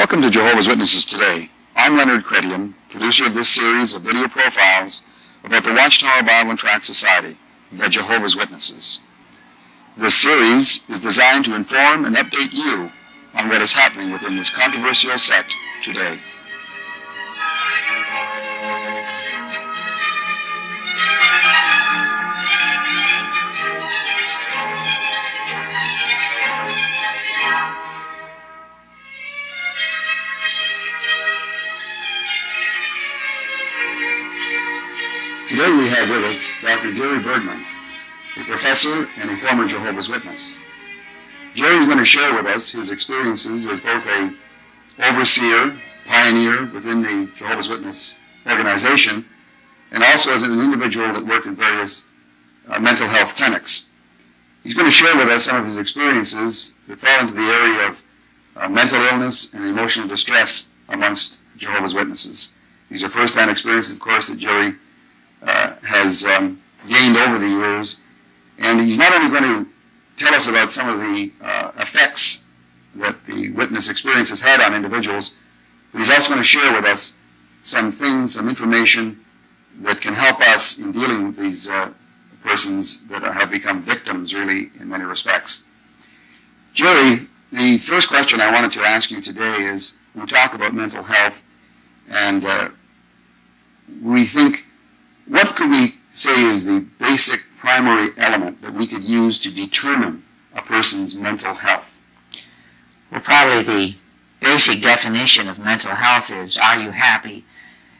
Welcome to Jehovah's Witnesses Today. I'm Leonard Chretien, producer of this series of video profiles about the WATCHTOWER Bible and Tract Society, the Jehovah's Witnesses. This series is designed to inform and update you on what is happening within this controversial sect today. Today we have with us Dr. Jerry Bergman, a professor and a former Jehovah's Witness. Jerry is going to share with us his experiences as both a overseer, pioneer within the Jehovah's Witness organization, and also as an individual that worked in various mental health clinics. He's going to share with us some of his experiences that fall into the area of mental illness and emotional distress amongst Jehovah's Witnesses. These are first-hand experiences, of course, that Jerry has gained over the years, and he's not only going to tell us about some of the effects that the witness experience has had on individuals, but he's also going to share with us some things, some information that can help us in dealing with these persons that have become victims, really, in many respects. Jerry, the first question I wanted to ask you today is, we talk about mental health, and we think, what could we say is the basic primary element that we could use to determine a person's mental health? Well, probably the basic definition of mental health is, are you happy,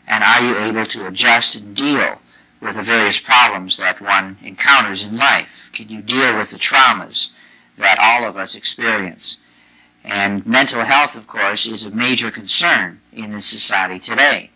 and are you able to adjust and deal with the various problems that one encounters in life? Can you deal with the traumas that all of us experience? And mental health, of course, is a major concern in this society today.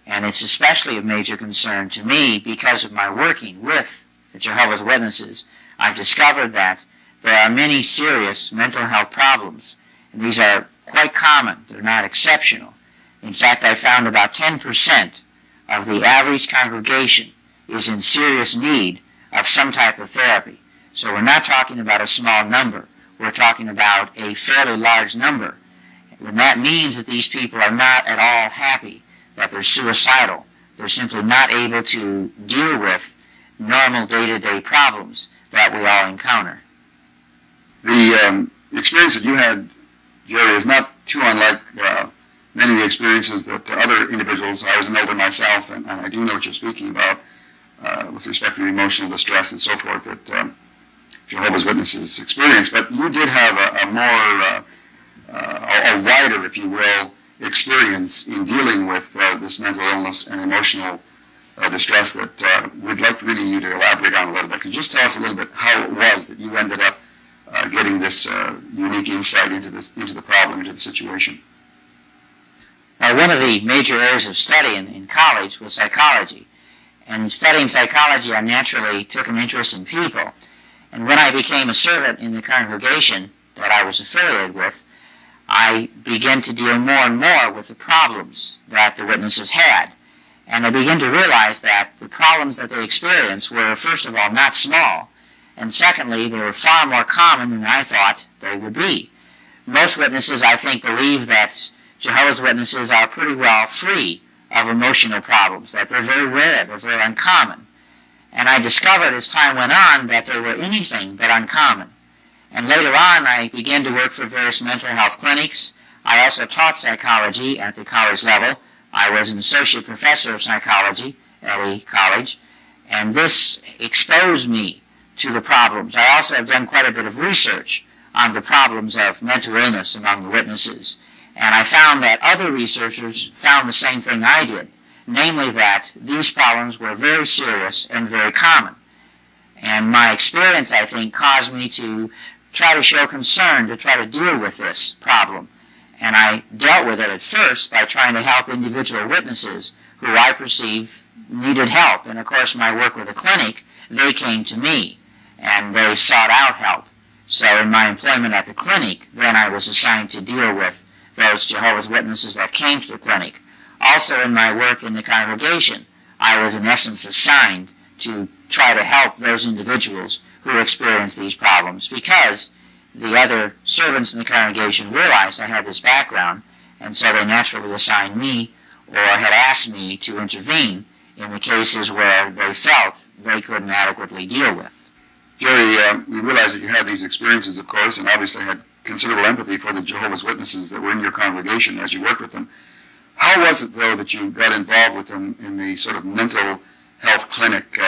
And it's especially a major concern to me because of my working with the Jehovah's Witnesses. I've discovered that there are many serious mental health problems, and these are quite common. They're not exceptional. In fact, I found about 10% of the average congregation is in serious need of some type of therapy. So we're not talking about a small number. We're talking about a fairly large number. And that means that these people are not at all happy, that they're suicidal. They're simply not able to deal with normal day-to-day problems that we all encounter. The experience that you had, Jerry, is not too unlike many of the experiences that other individuals, I was an elder myself, and I do know what you're speaking about with respect to the emotional distress and so forth that Jehovah's Witnesses experience, but you did have a more, a wider, if you will, experience in dealing with this mental illness and emotional distress that we'd like really you to elaborate on a little bit. Could you just tell us a little bit how it was that you ended up getting this unique insight into the problem, into the situation? One of the major areas of study in college was psychology. And in studying psychology, I naturally took an interest in people. And when I became a servant in the congregation that I was affiliated with, I began to deal more and more with the problems that the witnesses had. And I began to realize that the problems that they experienced were, first of all, not small, and secondly, they were far more common than I thought they would be. Most witnesses, I think, believe that Jehovah's Witnesses are pretty well free of emotional problems, that they're very rare, they're very uncommon. And I discovered as time went on that they were anything but uncommon. And later on, I began to work for various mental health clinics. I also taught psychology at the college level. I was an associate professor of psychology at a college, and this exposed me to the problems. I also have done quite a bit of research on the problems of mental illness among the witnesses, and I found that other researchers found the same thing I did, namely that these problems were very serious and very common. And my experience, I think, caused me to try to show concern, to try to deal with this problem. And I dealt with it at first by trying to help individual witnesses who I perceived needed help. And of course, my work with the clinic, they came to me and they sought out help. So in my employment at the clinic, then I was assigned to deal with those Jehovah's Witnesses that came to the clinic. Also in my work in the congregation, I was in essence assigned to try to help those individuals who experienced these problems, because the other servants in the congregation realized I had this background, and so they naturally assigned me or had asked me to intervene in the cases where they felt they couldn't adequately deal with. Jerry, we realize that you had these experiences, of course, and obviously had considerable empathy for the Jehovah's Witnesses that were in your congregation as you worked with them. How was it, though, that you got involved with them in the sort of mental health clinic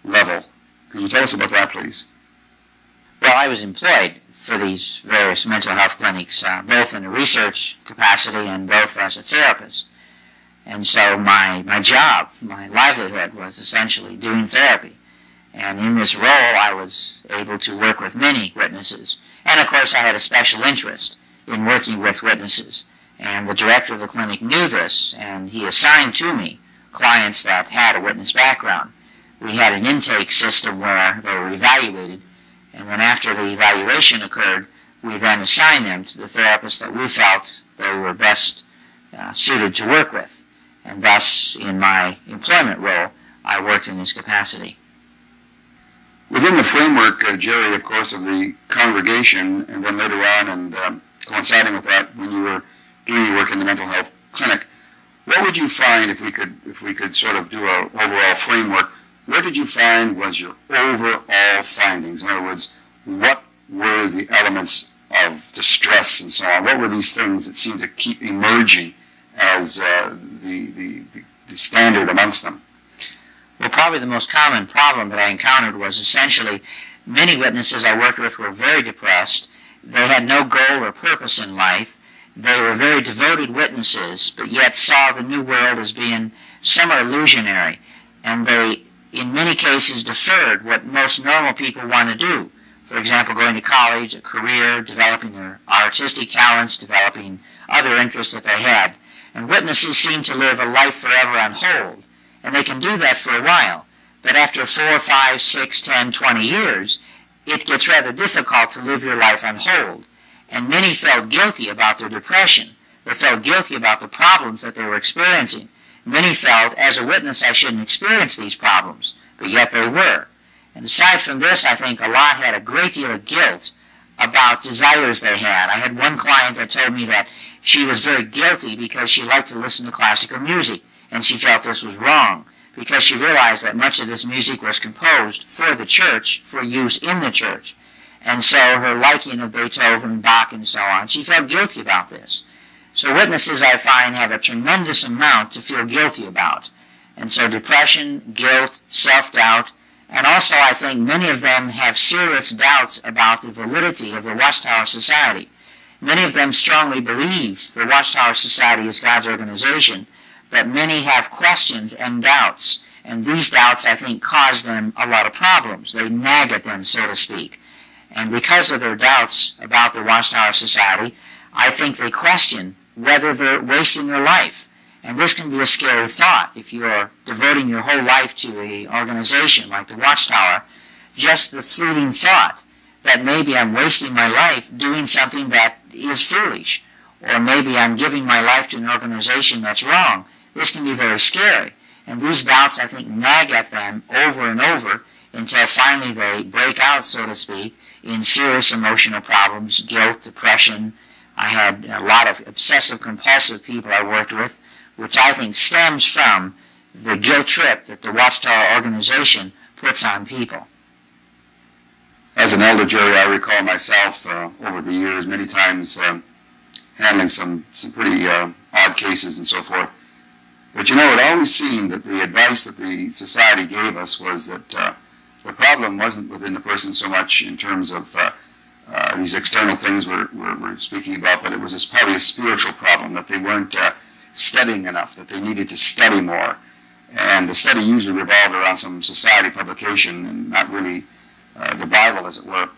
level? Could you tell us about that, please? Well, I was employed for these various mental health clinics, both in a research capacity and both as a therapist. And so my job, my livelihood, was essentially doing therapy. And in this role, I was able to work with many witnesses. And of course, I had a special interest in working with witnesses. And the director of the clinic knew this, and he assigned to me clients that had a witness background. We had an intake system where they were evaluated, and then after the evaluation occurred, we then assigned them to the therapist that we felt they were best suited to work with. And thus, in my employment role, I worked in this capacity. Within the framework, Jerry, of course, of the congregation, and then later on, and coinciding with that, when you were doing your work in the mental health clinic, what would you find, if we could sort of do an overall framework, what did you find was your overall findings? In other words, what were the elements of distress and so on? What were these things that seemed to keep emerging as the standard amongst them? Well, probably the most common problem that I encountered was essentially many witnesses I worked with were very depressed. They had no goal or purpose in life. They were very devoted witnesses, but yet saw the new world as being somewhat illusionary. And they, in many cases, deferred what most normal people want to do. For example, going to college, a career, developing their artistic talents, developing other interests that they had. And witnesses seem to live a life forever on hold. And they can do that for a while. But after 4, 5, 6, 10, 20 years, it gets rather difficult to live your life on hold. And many felt guilty about their depression. They felt guilty about the problems that they were experiencing. Many felt, as a witness, I shouldn't experience these problems, but yet they were. And aside from this, I think a lot had a great deal of guilt about desires they had. I had one client that told me that she was very guilty because she liked to listen to classical music, and she felt this was wrong, because she realized that much of this music was composed for the church, for use in the church. And so her liking of Beethoven, Bach, and so on, she felt guilty about this. So witnesses, I find, have a tremendous amount to feel guilty about. And so depression, guilt, self-doubt, and also I think many of them have serious doubts about the validity of the Watchtower Society. Many of them strongly believe the Watchtower Society is God's organization, but many have questions and doubts. And these doubts, I think, cause them a lot of problems. They nag at them, so to speak. And because of their doubts about the Watchtower Society, I think they question whether they're wasting their life. And this can be a scary thought. If you're devoting your whole life to an organization like the Watchtower, just the fleeting thought that maybe I'm wasting my life doing something that is foolish, or maybe I'm giving my life to an organization that's wrong, this can be very scary. And these doubts, I think, nag at them over and over until finally they break out, so to speak, in serious emotional problems, guilt, depression. I had a lot of obsessive-compulsive people I worked with, which I think stems from the guilt trip that the Watchtower organization puts on people. As an elder, Jerry, I recall myself over the years many times handling some pretty odd cases and so forth. But you know, it always seemed that the advice that the society gave us was that the problem wasn't within the person so much in terms of these external things we're speaking about, but it was probably a spiritual problem, that they weren't studying enough, that they needed to study more. And the study usually revolved around some society publication and not really the Bible, as it were.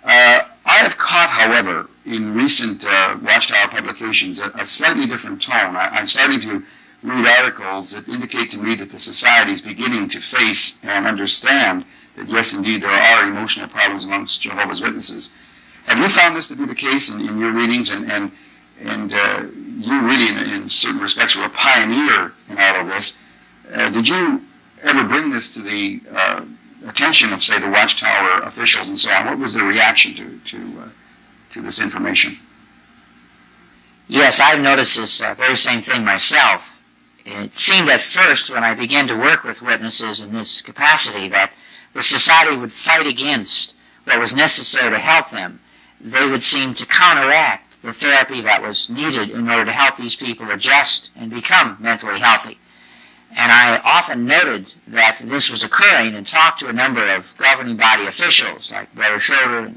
I have caught, however, in recent Watchtower publications a slightly different tone. I'm starting to read articles that indicate to me that the society is beginning to face and understand that, yes, indeed, there are emotional problems amongst Jehovah's Witnesses. Have you found this to be the case in your readings? And you really, in certain respects, were a pioneer in all of this. Did you ever bring this to the attention of, say, the Watchtower officials and so on? What was their reaction to this information? Yes, I've noticed this very same thing myself. It seemed at first when I began to work with witnesses in this capacity that the society would fight against what was necessary to help them. They would seem to counteract the therapy that was needed in order to help these people adjust and become mentally healthy. And I often noted that this was occurring and talked to a number of governing body officials like Brother Schroeder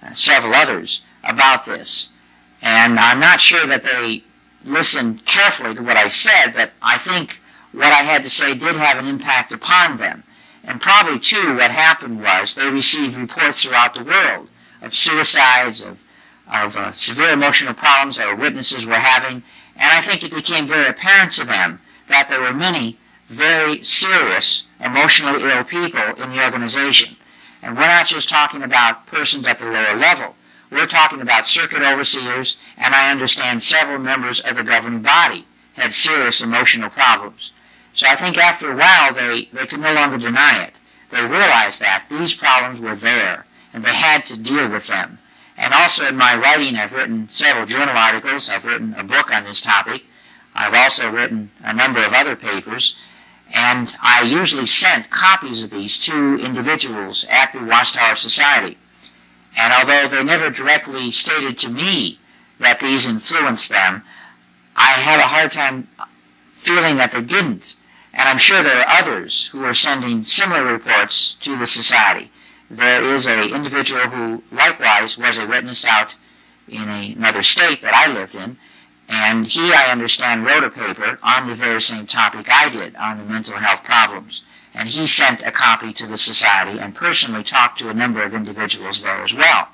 and several others about this. And I'm not sure that they listened carefully to what I said, but I think what I had to say did have an impact upon them. And probably, too, what happened was they received reports throughout the world of suicides, of severe emotional problems that our witnesses were having, and I think it became very apparent to them that there were many very serious, emotionally ill people in the organization. And we're not just talking about persons at the lower level. We're talking about circuit overseers, and I understand several members of the governing body had serious emotional problems. So I think after a while they could no longer deny it. They realized that these problems were there, and they had to deal with them. And also in my writing, I've written several journal articles. I've written a book on this topic. I've also written a number of other papers, and I usually sent copies of these to individuals at the Watchtower Society. And although they never directly stated to me that these influenced them, I had a hard time feeling that they didn't. And I'm sure there are others who are sending similar reports to the Society. There is an individual who likewise was a witness out in another state that I lived in, and he, I understand, wrote a paper on the very same topic I did, on the mental health problems. And he sent a copy to the Society and personally talked to a number of individuals there as well.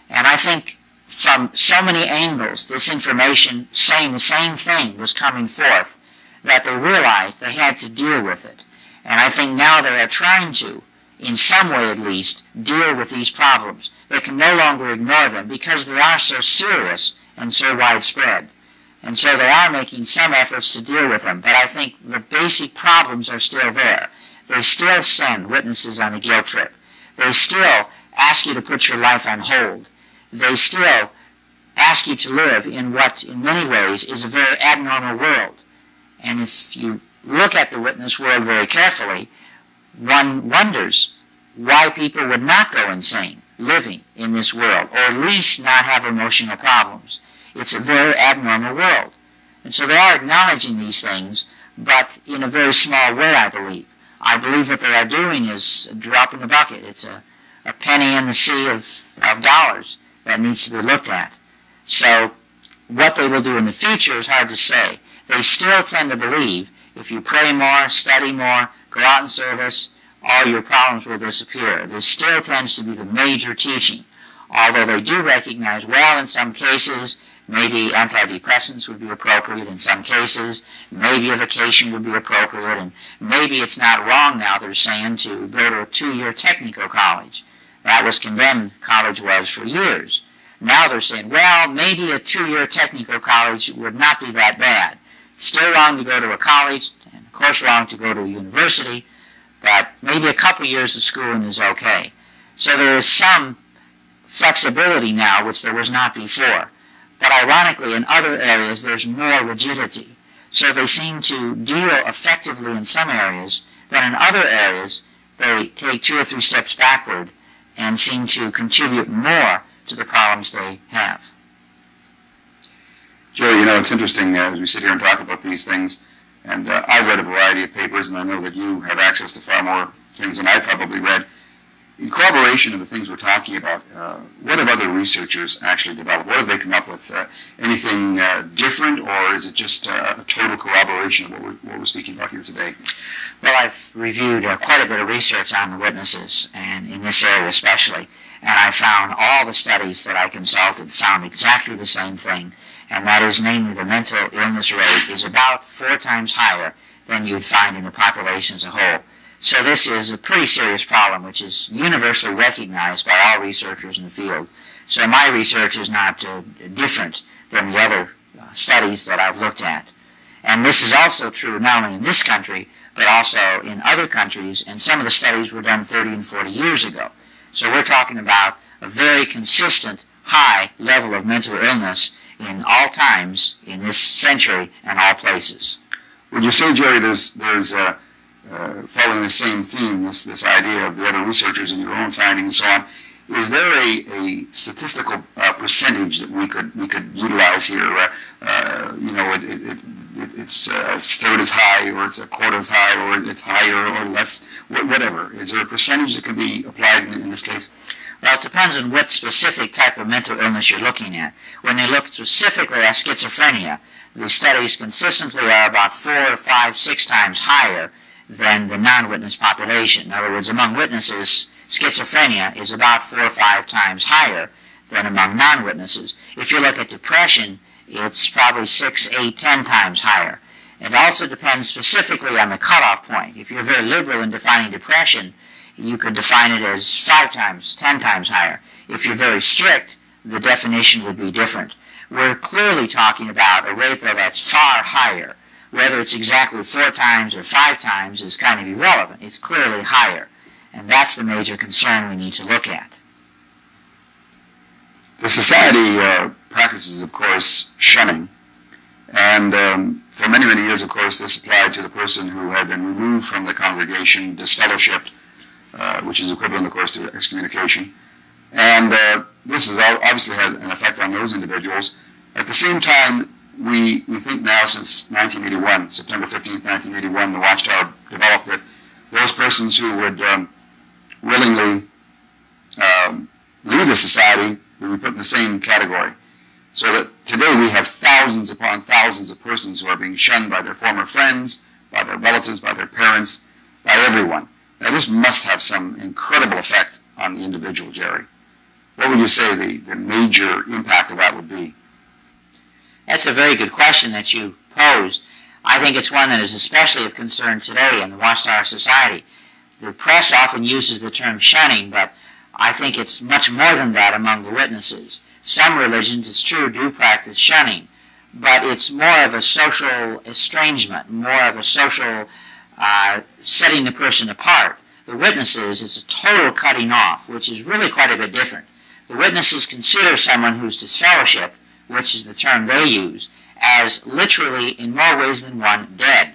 And I think from so many angles, this information saying the same thing was coming forth, that they realized they had to deal with it. And I think now they are trying to, in some way at least, deal with these problems. They can no longer ignore them because they are so serious and so widespread. And so they are making some efforts to deal with them, but I think the basic problems are still there. They still send witnesses on a guilt trip. They still ask you to put your life on hold. They still ask you to live in what, in many ways, is a very abnormal world. And if you look at the witness world very carefully, one wonders why people would not go insane living in this world, or at least not have emotional problems. It's a very abnormal world. And so they are acknowledging these things, but in a very small way, I believe. I believe what they are doing is a drop in the bucket. It's a penny in the sea of dollars that needs to be looked at. So what they will do in the future is hard to say. They still tend to believe if you pray more, study more, go out in service, all your problems will disappear. This still tends to be the major teaching, although they do recognize, well, in some cases, maybe antidepressants would be appropriate in some cases, maybe a vacation would be appropriate, and maybe it's not wrong now, they're saying, to go to a 2-year technical college. That was condemned, college was, for years. Now they're saying, well, maybe a 2-year technical college would not be that bad. It's still wrong to go to a college, and of course wrong to go to a university, but maybe a couple years of schooling is okay. So there is some flexibility now, which there was not before. But ironically, in other areas, there's more rigidity. So they seem to deal effectively in some areas, but in other areas, they take 2 or 3 steps backward and seem to contribute more to the problems they have. Jerry, you know, it's interesting as we sit here and talk about these things, and I've read a variety of papers, and I know that you have access to far more things than I've probably read. In corroboration of the things we're talking about, what have other researchers actually developed? What have they come up with? Anything different, or is it just a total corroboration of what we're speaking about here today? Well, I've reviewed quite a bit of research on the witnesses, and in this area especially, and I found all the studies that I consulted found exactly the same thing, and that is, namely, the mental illness rate is about 4 times higher than you'd find in the population as a whole. So this is a pretty serious problem, which is universally recognized by all researchers in the field. So my research is not different than the other studies that I've looked at. And this is also true not only in this country, but also in other countries, and some of the studies were done 30 and 40 years ago. So we're talking about a very consistent, high level of mental illness in all times, in this century, and all places. Would you say, Jerry, there's following the same theme, this idea of the other researchers and your own findings and so on, is there a statistical percentage that we could utilize here? It's a third as high, or it's a quarter as high, or it's higher or less, whatever. Is there a percentage that can be applied in this case? Well, it depends on what specific type of mental illness you're looking at. When they look specifically at schizophrenia, the studies consistently are about 4, 5, 6 times higher than the non-witness population. In other words, among witnesses, schizophrenia is about 4 or 5 times higher than among non-witnesses. If you look at depression, it's probably 6, 8, 10 times higher. It also depends specifically on the cutoff point. If you're very liberal in defining depression, you could define it as 5 times, 10 times higher. If you're very strict, the definition would be different. We're clearly talking about a rate, though, that's far higher. Whether it's exactly 4 times or 5 times is kind of irrelevant. It's clearly higher. And that's the major concern we need to look at. The society practices, of course, shunning. And for many, many years, of course, this applied to the person who had been removed from the congregation, disfellowshipped, which is equivalent, of course, to excommunication. And this has obviously had an effect on those individuals. At the same time, we think now, since 1981, September 15th, 1981, the Watchtower developed that those persons who would willingly leave the society would be put in the same category. So that today we have thousands upon thousands of persons who are being shunned by their former friends, by their relatives, by their parents, by everyone. Now this must have some incredible effect on the individual, Jerry. What would you say the major impact of that would be? That's a very good question that you posed. I think it's one that is especially of concern today in the Watchtower Society. The press often uses the term shunning, but I think it's much more than that among the witnesses. Some religions, it's true, do practice shunning, but it's more of a social estrangement, more of a social setting the person apart. The witnesses, it's a total cutting off, which is really quite a bit different. The witnesses consider someone who's disfellowshipped, which is the term they use, as literally, in more ways than one, dead.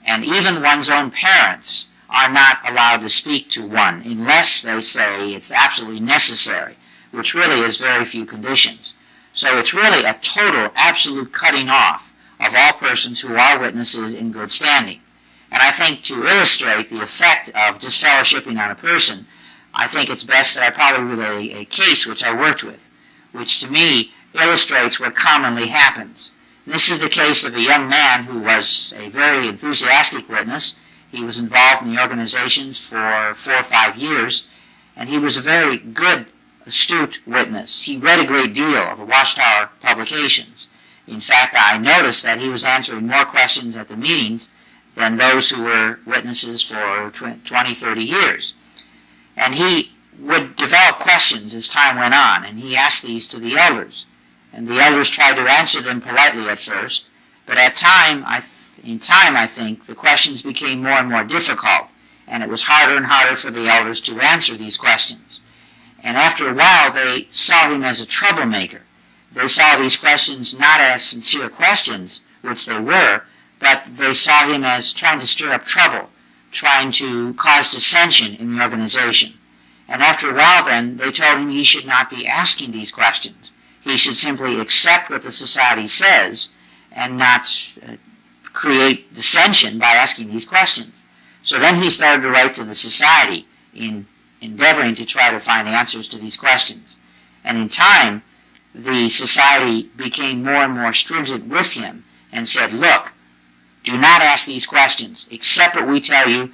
And even one's own parents are not allowed to speak to one unless they say it's absolutely necessary, which really is very few conditions. So it's really a total, absolute cutting off of all persons who are witnesses in good standing. And I think to illustrate the effect of disfellowshipping on a person, I think it's best that I probably relay a case which I worked with, which to me illustrates what commonly happens. And this is the case of a young man who was a very enthusiastic witness. He was involved in the organizations for 4 or 5 years, and he was a very good, astute witness. He read a great deal of the Watchtower publications. In fact, I noticed that he was answering more questions at the meetings than those who were witnesses for 20, 30 years. And he would develop questions as time went on, and he asked these to the elders. And the elders tried to answer them politely at first, but in time, I think, the questions became more and more difficult, and it was harder and harder for the elders to answer these questions. And after a while, they saw him as a troublemaker. They saw these questions not as sincere questions, which they were, but they saw him as trying to stir up trouble, trying to cause dissension in the organization. And after a while, then, they told him he should not be asking these questions. He should simply accept what the society says and not create dissension by asking these questions. So then he started to write to the society in endeavoring to try to find answers to these questions. And in time, the society became more and more stringent with him and said, look, do not ask these questions. Accept what we tell you.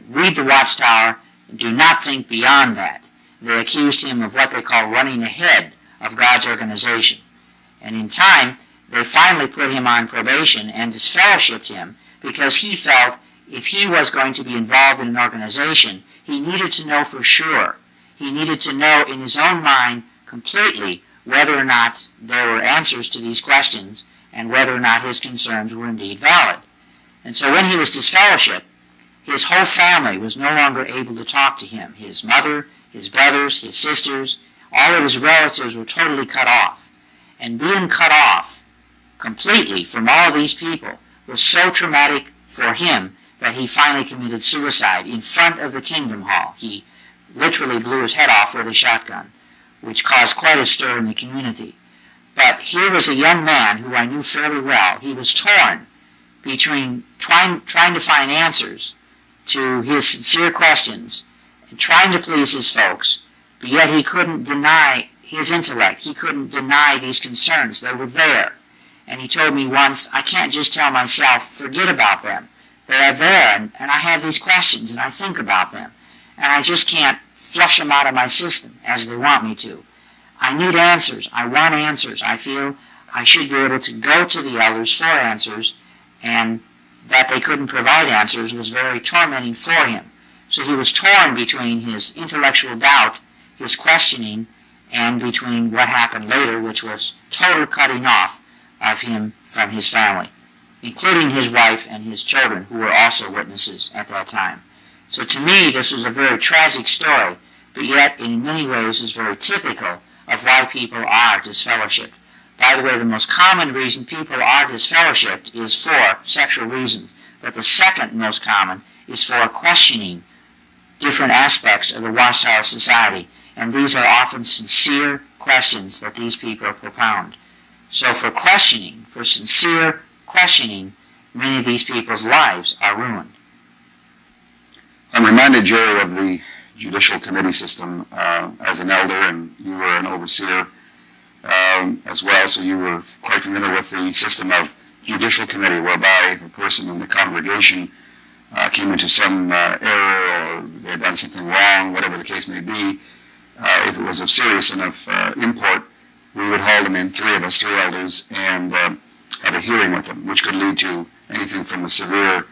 Read the Watchtower. Do not think beyond that. They accused him of what they call running ahead of God's organization. And in time, they finally put him on probation and disfellowshipped him because he felt if he was going to be involved in an organization, he needed to know for sure. He needed to know in his own mind completely whether or not there were answers to these questions and whether or not his concerns were indeed valid. And so when he was disfellowshipped, his whole family was no longer able to talk to him. His mother, his brothers, his sisters, all of his relatives were totally cut off. And being cut off completely from all these people was so traumatic for him that he finally committed suicide in front of the Kingdom Hall. He literally blew his head off with a shotgun, which caused quite a stir in the community. But here was a young man who I knew fairly well. He was torn between trying to find answers to his sincere questions and trying to please his folks, but yet he couldn't deny his intellect. He couldn't deny these concerns. They were there. And he told me once, I can't just tell myself, forget about them. They are there, and I have these questions, and I think about them. And I just can't flush them out of my system as they want me to. I need answers. I want answers. I feel I should be able to go to the elders for answers, and that they couldn't provide answers was very tormenting for him. So he was torn between his intellectual doubt, his questioning, and between what happened later, which was total cutting off of him from his family, including his wife and his children, who were also witnesses at that time. So to me, this was a very tragic story, but yet in many ways is very typical of why people are disfellowshipped. By the way, the most common reason people are disfellowshipped is for sexual reasons, but the second most common is for questioning different aspects of the Watchtower Society, and these are often sincere questions that these people propound. So for questioning, for sincere questioning, many of these people's lives are ruined. I'm reminded, Jerry, of the judicial committee system as an elder, and you were an overseer as well, so you were quite familiar with the system of judicial committee, whereby if a person in the congregation came into some error or they had done something wrong, whatever the case may be, if it was of serious enough import, we would haul them in, three of us, three elders, and have a hearing with them, which could lead to anything from a severe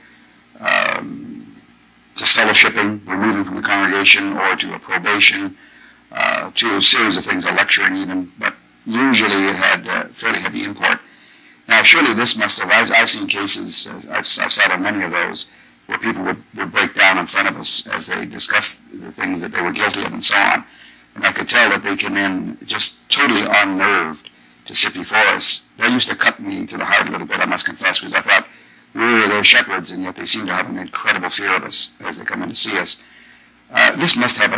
disfellowshipping, removing from the congregation, or to a probation, to a series of things, a lecturing even, but usually it had fairly heavy import. Now, surely this must have, I've seen cases, I've sat on many of those, where people would break down in front of us as they discussed the things that they were guilty of and so on. And I could tell that they came in just totally unnerved to sit before us. That used to cut me to the heart a little bit, I must confess, because I thought we were their shepherds, and yet they seem to have an incredible fear of us as they come in to see us. This must have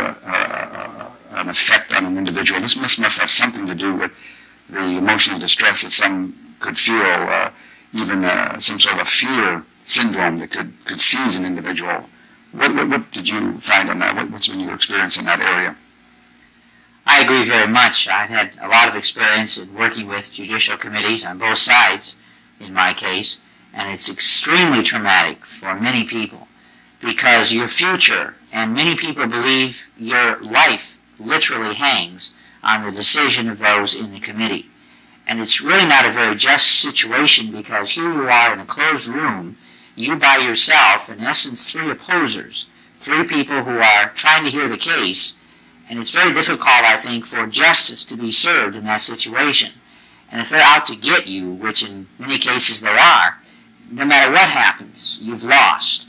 an effect on an individual. This must have something to do with the emotional distress that some could feel, even some sort of a fear syndrome that could seize an individual. What did you find on that? What's been your experience in that area? I agree very much. I've had a lot of experience in working with judicial committees on both sides, in my case, and it's extremely traumatic for many people because your future, and many people believe your life literally hangs on the decision of those in the committee. And it's really not a very just situation because here you are in a closed room, you by yourself, in essence three opposers, three people who are trying to hear the case, and it's very difficult, I think, for justice to be served in that situation. And if they're out to get you, which in many cases they are, no matter what happens, you've lost.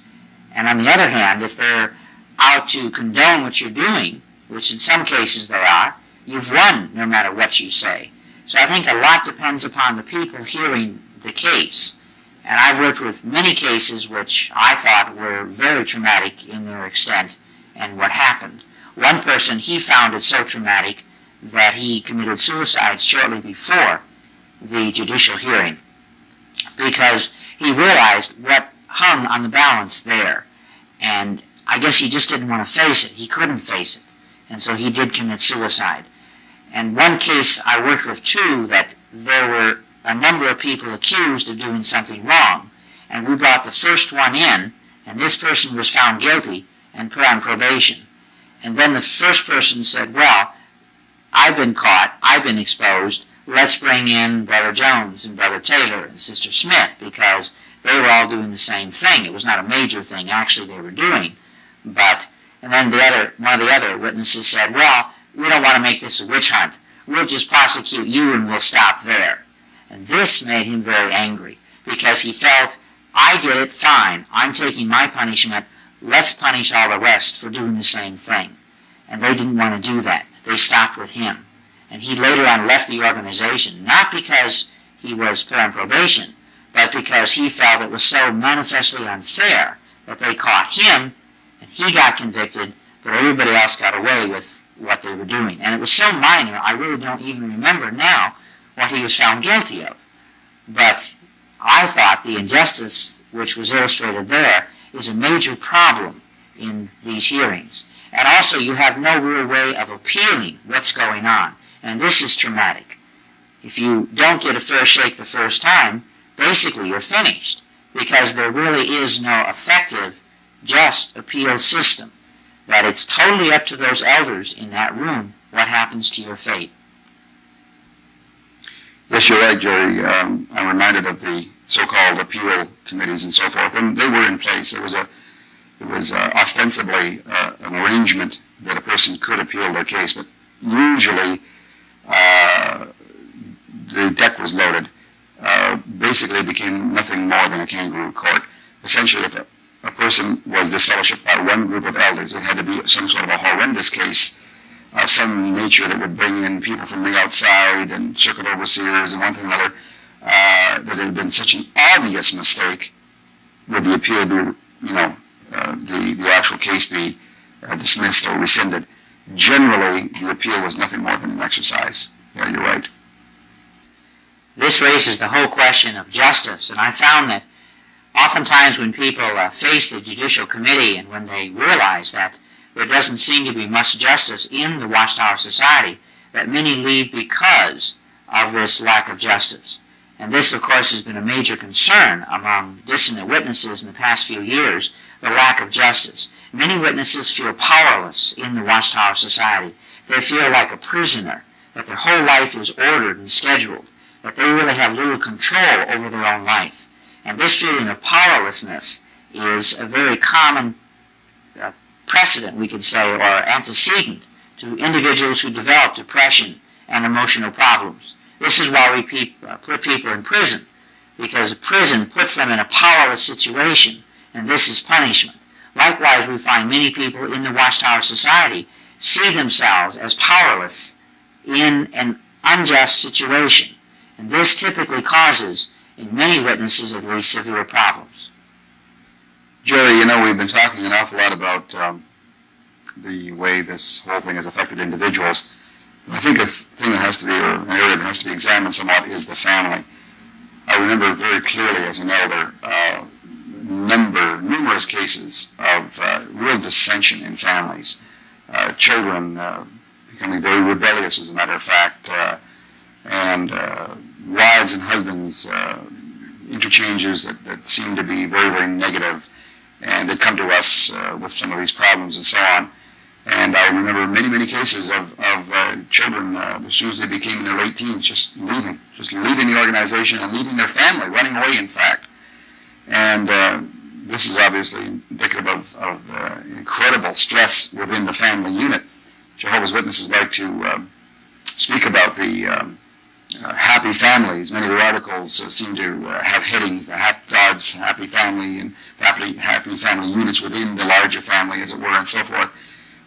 And on the other hand, if they're out to condone what you're doing, which in some cases they are, you've won no matter what you say. So I think a lot depends upon the people hearing the case. And I've worked with many cases which I thought were very traumatic in their extent and what happened. One person, he found it so traumatic that he committed suicide shortly before the judicial hearing because he realized what hung on the balance there. And I guess he just didn't want to face it. He couldn't face it. And so he did commit suicide. And one case I worked with too, that there were a number of people accused of doing something wrong. And we brought the first one in, and this person was found guilty and put on probation. And then the first person said, well, I've been caught, I've been exposed, let's bring in Brother Jones and Brother Taylor and Sister Smith because they were all doing the same thing. It was not a major thing actually they were doing. And then one of the other witnesses said, well, we don't want to make this a witch hunt. We'll just prosecute you and we'll stop there. And this made him very angry because he felt, I did it, fine, I'm taking my punishment, let's punish all the rest for doing the same thing. And they didn't want to do that. They stopped with him. and he later on left the organization, not because he was put on probation, but because he felt it was so manifestly unfair that they caught him, and he got convicted, but everybody else got away with what they were doing. And it was so minor, I really don't even remember now what he was found guilty of. But I thought the injustice which was illustrated there is a major problem in these hearings. And also, you have no real way of appealing what's going on. And this is traumatic. If you don't get a fair shake the first time, basically you're finished, because there really is no effective, just appeal system. That it's totally up to those elders in that room what happens to your fate. Yes, you're right, Jerry. I'm reminded of the so-called appeal committees and so forth, and they were in place. It was ostensibly an arrangement that a person could appeal their case, but usually the deck was loaded. Basically, it became nothing more than a kangaroo court. Essentially, if a person was disfellowshipped by one group of elders, it had to be some sort of a horrendous case of some nature that would bring in people from the outside and circuit overseers and one thing or another, that it had been such an obvious mistake. Would the appeal be, the actual case be dismissed or rescinded? Generally, the appeal was nothing more than an exercise. Yeah, you're right. This raises the whole question of justice, and I found that oftentimes when people face the judicial committee and when they realize that there doesn't seem to be much justice in the Watchtower Society, that many leave because of this lack of justice. And this, of course, has been a major concern among dissonant witnesses in the past few years, the lack of justice. Many witnesses feel powerless in the Watchtower Society. They feel like a prisoner, that their whole life is ordered and scheduled, that they really have little control over their own life. And this feeling of powerlessness is a very common precedent, we could say, or antecedent to individuals who develop depression and emotional problems. This is why we put people in prison, because prison puts them in a powerless situation, and this is punishment. Likewise, we find many people in the Watchtower Society see themselves as powerless in an unjust situation, and this typically causes, in many witnesses at least, severe problems. Jerry, we've been talking an awful lot about the way this whole thing has affected individuals. I think a thing that has to be, or an area that has to be examined somewhat, is the family. I remember very clearly as an elder numerous cases of real dissension in families. Children becoming very rebellious, as a matter of fact, and wives and husbands interchanges that seem to be very, very negative, and they'd come to us with some of these problems and so on. And I remember many, many cases of children, as soon as they became in their late teens, just leaving the organization and leaving their family, running away, in fact. And this is obviously indicative of incredible stress within the family unit. Jehovah's Witnesses like to speak about the happy families. Many of the articles seem to have headings, God's happy family and happy family units within the larger family, as it were, and so forth.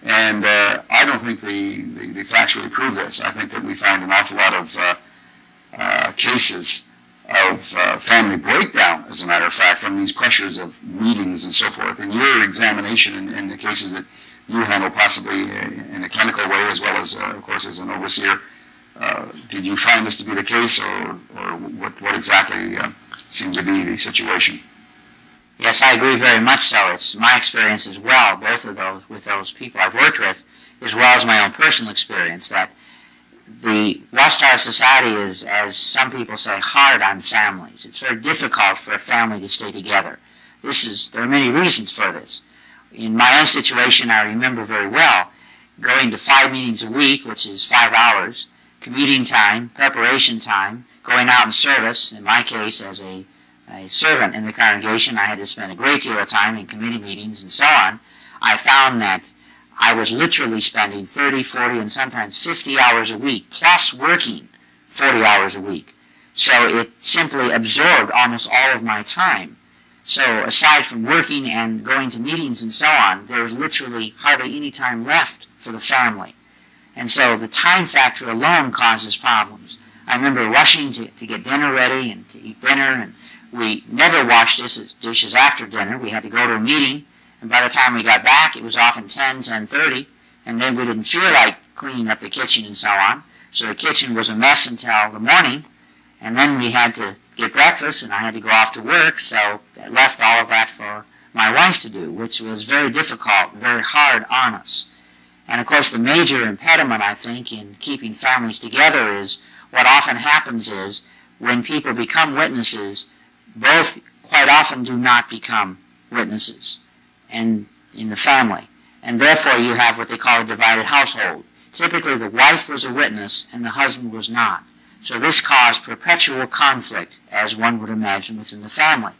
And I don't think the facts really prove this. I think that we find an awful lot of cases of family breakdown, as a matter of fact, from these pressures of meetings and so forth. In your examination and the cases that you handle, possibly in a clinical way, as well as, of course, as an overseer, did you find this to be the case, or what exactly seemed to be the situation? Yes, I agree very much so. It's my experience as well, both of those, with those people I've worked with, as well as my own personal experience, that the Watchtower Society is, as some people say, hard on families. It's very difficult for a family to stay together. There are many reasons for this. In my own situation, I remember very well going to 5 meetings a week, which is 5 hours, commuting time, preparation time, going out in service. In my case, as a servant in the congregation, I had to spend a great deal of time in committee meetings and so on. I found that I was literally spending 30, 40, and sometimes 50 hours a week, plus working 40 hours a week. So it simply absorbed almost all of my time. So aside from working and going to meetings and so on, there was literally hardly any time left for the family. And so the time factor alone causes problems. I remember rushing to get dinner ready and to eat dinner, and we never washed dishes after dinner. We had to go to a meeting, and by the time we got back, it was often 10:30, and then we didn't feel like cleaning up the kitchen and so on. So the kitchen was a mess until the morning, and then we had to get breakfast, and I had to go off to work, so I left all of that for my wife to do, which was very difficult, very hard on us. And of course, the major impediment, I think, in keeping families together is what often happens is when people become witnesses, both quite often do not become witnesses and in the family. And therefore, you have what they call a divided household. Typically, the wife was a witness and the husband was not. So this caused perpetual conflict, as one would imagine, within the family.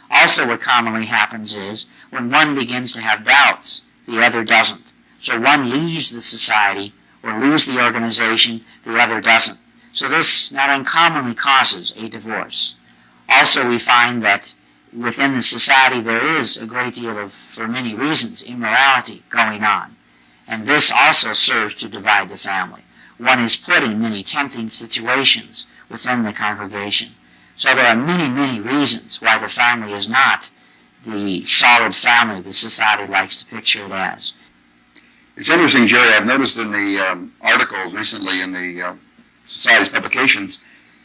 Also, what commonly happens is when one begins to have doubts, the other doesn't. So one leaves the society or leaves the organization, the other doesn't. So this not uncommonly causes a divorce. Also, we find that within the society there is a great deal of, for many reasons, immorality going on. And this also serves to divide the family. One is put in many tempting situations within the congregation. So there are many, many reasons why the family is not the solid family the society likes to picture it as. It's interesting, Jerry, I've noticed in the articles recently in the Society's publications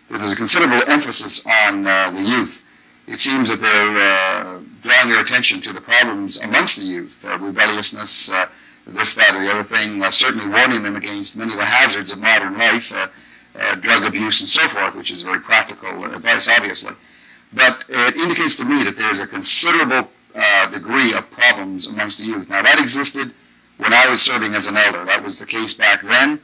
that there's a considerable emphasis on the youth. It seems that they're drawing their attention to the problems amongst the youth, rebelliousness, this, that, or the other thing, certainly warning them against many of the hazards of modern life, drug abuse and so forth, which is very practical advice, obviously. But it indicates to me that there's a considerable degree of problems amongst the youth. Now, that existed when I was serving as an elder. That was the case back then,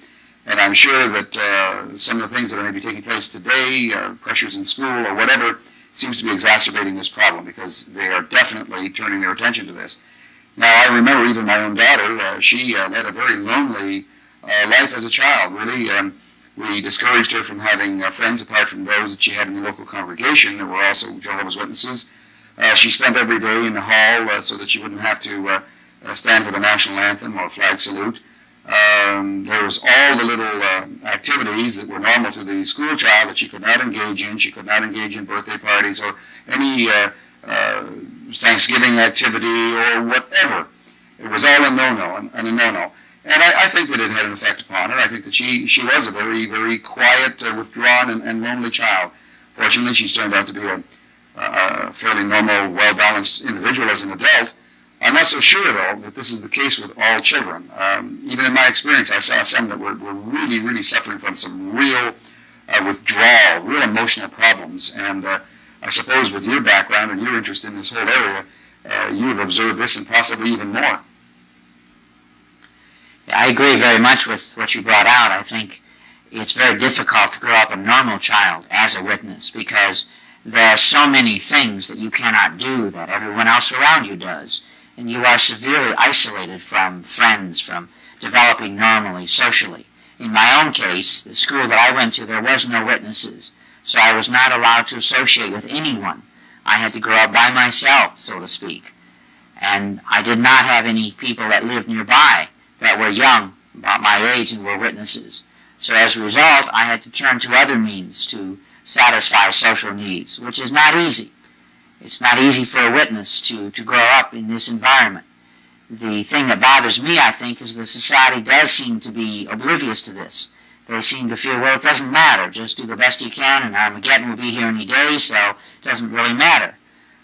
and I'm sure that some of the things that are maybe taking place today, pressures in school or whatever, seems to be exacerbating this problem because they are definitely turning their attention to this. Now, I remember even my own daughter, she led a very lonely life as a child, really. We discouraged her from having friends apart from those that she had in the local congregation that were also Jehovah's Witnesses. She spent every day in the hall so that she wouldn't have to stand for the national anthem or flag salute. There was all the little activities that were normal to the school child that she could not engage in. She could not engage in birthday parties or any Thanksgiving activity or whatever. It was all a no-no and a no-no. And I think that it had an effect upon her. I think that she was a very, very quiet, withdrawn, and lonely child. Fortunately, she's turned out to be a fairly normal, well-balanced individual as an adult. I'm not so sure, though, that this is the case with all children. Even in my experience, I saw some that were really, really suffering from some real withdrawal, real emotional problems. And I suppose with your background and your interest in this whole area, you have observed this and possibly even more. I agree very much with what you brought out. I think it's very difficult to grow up a normal child as a witness because there are so many things that you cannot do that everyone else around you does. And you are severely isolated from friends, from developing normally, socially. In my own case, the school that I went to, there was no witnesses, so I was not allowed to associate with anyone. I had to grow up by myself, so to speak. And I did not have any people that lived nearby that were young, about my age, and were witnesses. So as a result, I had to turn to other means to satisfy social needs, which is not easy. It's not easy for a witness to grow up in this environment. The thing that bothers me, I think, is the society does seem to be oblivious to this. They seem to feel, well, it doesn't matter. Just do the best you can, and Armageddon will be here any day, so it doesn't really matter.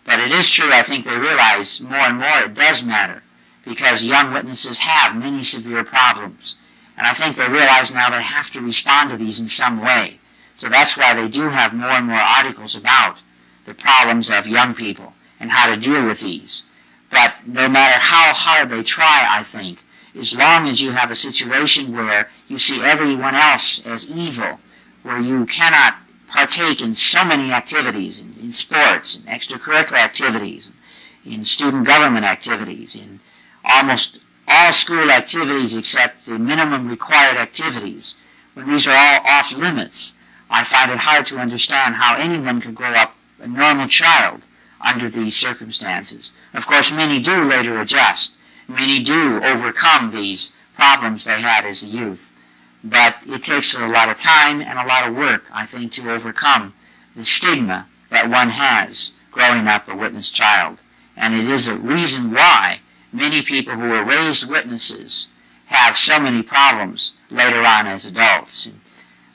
But it is true, I think they realize more and more it does matter, because young witnesses have many severe problems. And I think they realize now they have to respond to these in some way. So that's why they do have more and more articles about the problems of young people and how to deal with these. But no matter how hard they try, I think, as long as you have a situation where you see everyone else as evil, where you cannot partake in so many activities, in sports, in extracurricular activities, in student government activities, in almost all school activities except the minimum required activities, when these are all off limits, I find it hard to understand how anyone could grow up a normal child under these circumstances. Of course, many do later adjust. Many do overcome these problems they had as a youth. but it takes a lot of time and a lot of work, I think, to overcome the stigma that one has growing up a witness child. And it is a reason why many people who were raised witnesses have so many problems later on as adults.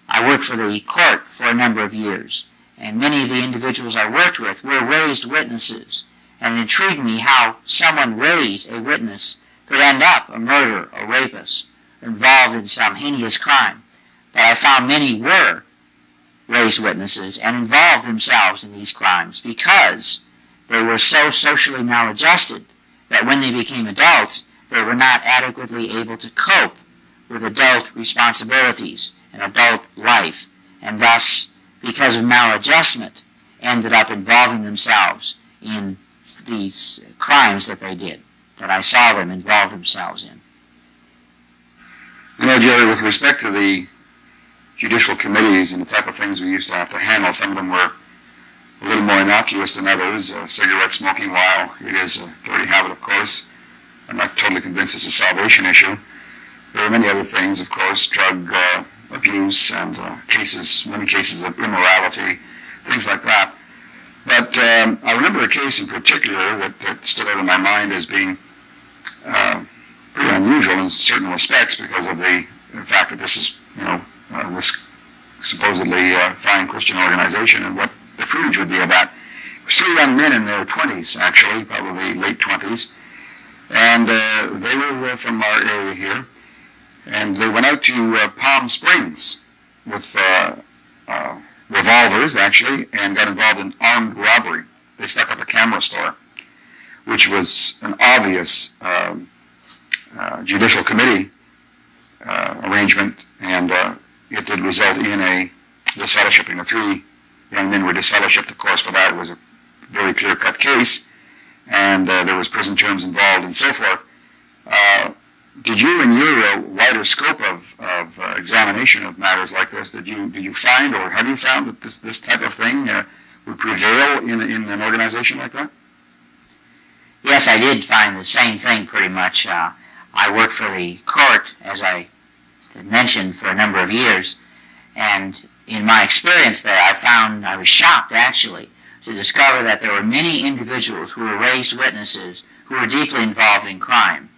I worked for the court for a number of years, and many of the individuals I worked with were raised witnesses. And it intrigued me how someone raised a witness could end up a murderer, a rapist, involved in some heinous crime. But I found many were raised witnesses and involved themselves in these crimes because they were so socially maladjusted that when they became adults, they were not adequately able to cope with adult responsibilities and adult life, and thus, because of maladjustment, ended up involving themselves in these crimes that they did, that I saw them involve themselves in. You know, Jerry, with respect to the judicial committees and the type of things we used to have to handle, some of them were a little more innocuous than others. Cigarette smoking, while it is a dirty habit, of course, I'm not totally convinced it's a salvation issue. There are many other things, of course, drug abuse and many cases of immorality, things like that. But I remember a case in particular that stood out in my mind as being pretty unusual in certain respects because of the fact that this is, this supposedly fine Christian organization and what the fruitage would be of that. It was 3 young men in their 20s, actually, probably late 20s, and they were from our area here, and they went out to Palm Springs with revolvers, actually, and got involved in armed robbery. They stuck up a camera store, which was an obvious judicial committee arrangement, and it did result in a disfellowshipping. The 3 young men were disfellowshipped, of course, for that. It was a very clear-cut case, and there was prison terms involved and so forth. Did you, in your wider scope of examination of matters like this, did you find, or have you found that this type of thing would prevail in an organization like that? Yes, I did find the same thing pretty much. I worked for the court, as I had mentioned, for a number of years, and in my experience there, I was shocked, actually, to discover that there were many individuals who were raised witnesses who were deeply involved in crime.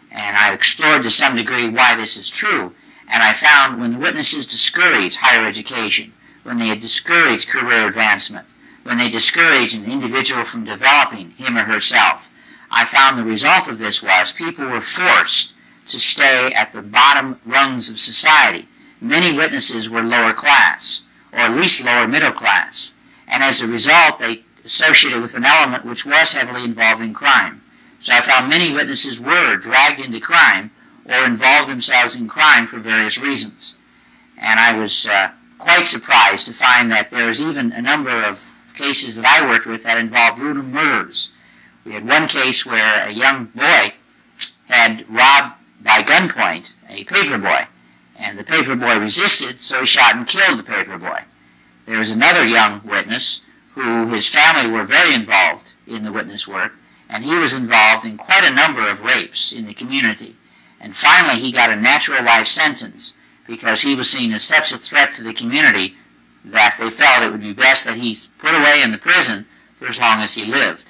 And I explored to some degree why this is true, and I found when the witnesses discouraged higher education, when they had discouraged career advancement, when they discouraged an individual from developing him or herself, I found the result of this was people were forced to stay at the bottom rungs of society. Many witnesses were lower class, or at least lower middle class, and as a result they associated with an element which was heavily involved in crime. So I found many witnesses were dragged into crime or involved themselves in crime for various reasons. And I was quite surprised to find that there was even a number of cases that I worked with that involved brutal murders. We had one case where a young boy had robbed by gunpoint a paper boy, and the paper boy resisted, so he shot and killed the paper boy. There was another young witness who his family were very involved in the witness work, and he was involved in quite a number of rapes in the community. And finally he got a natural life sentence because he was seen as such a threat to the community that they felt it would be best that he put away in the prison for as long as he lived.